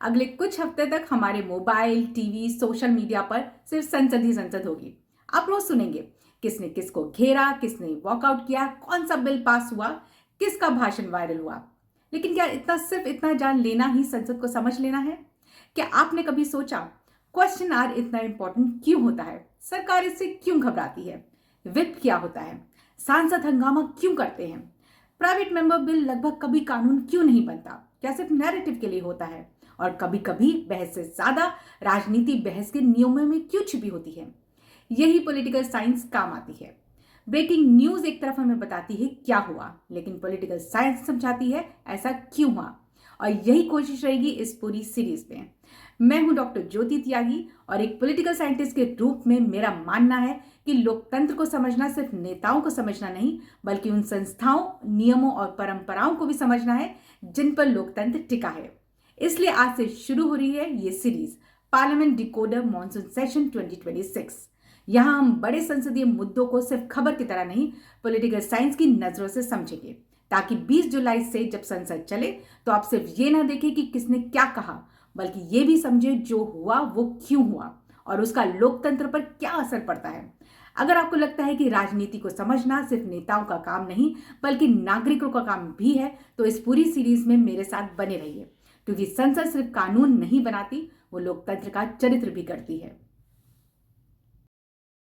अगले कुछ हफ्ते तक हमारे मोबाइल, टीवी, सोशल मीडिया पर सिर्फ संसद ही संसद होगी। आप रोज सुनेंगे किसने किसको घेरा, किसने वॉकआउट किया, कौन सा बिल पास हुआ, किसका भाषण वायरल हुआ। लेकिन क्या सिर्फ इतना जान लेना ही संसद को समझ लेना है? क्या आपने कभी सोचा क्वेश्चन आर इतना इंपॉर्टेंट क्यों होता है? सरकार इससे क्यों घबराती है? विप क्या होता है? सांसद हंगामा क्यों करते हैं? प्राइवेट मेंबर बिल लगभग कभी कानून क्यों नहीं बनता? क्या सिर्फ नैरेटिव के लिए होता है? और कभी कभी बहस से ज्यादा राजनीति बहस के नियमों में क्यों छिपी होती है? यही पॉलिटिकल साइंस काम आती है। ब्रेकिंग न्यूज एक तरफ हमें बताती है क्या हुआ, लेकिन पॉलिटिकल साइंस समझाती है ऐसा क्यों हुआ। और यही कोशिश रहेगी इस पूरी सीरीज में। मैं हूं डॉक्टर ज्योति त्यागी और एक पॉलिटिकल साइंटिस्ट के रूप में मेरा मानना है कि लोकतंत्र को समझना सिर्फ नेताओं को समझना नहीं, बल्कि उन संस्थाओं, नियमों और परंपराओं को भी समझना है जिन पर लोकतंत्र टिका है। इसलिए आज से शुरू हो रही है ये series, parliament decoder monsoon session 2026। यहां हम बड़े संसदीय मुद्दों को सिर्फ खबर की तरह नहीं, पॉलिटिकल साइंस की नजरों से समझेंगे, ताकि 20 जुलाई से जब संसद चले तो आप सिर्फ ये ना देखें कि किसने क्या कहा, बल्कि ये भी समझे जो हुआ वो क्यों हुआ और उसका लोकतंत्र पर क्या असर पड़ता है। अगर आपको लगता है कि राजनीति को समझना सिर्फ नेताओं का काम नहीं बल्कि नागरिकों का काम भी है, तो इस पूरी सीरीज में मेरे साथ बने रहिए, क्योंकि संसद सिर्फ कानून नहीं बनाती, वो लोकतंत्र का चरित्र भी करती है।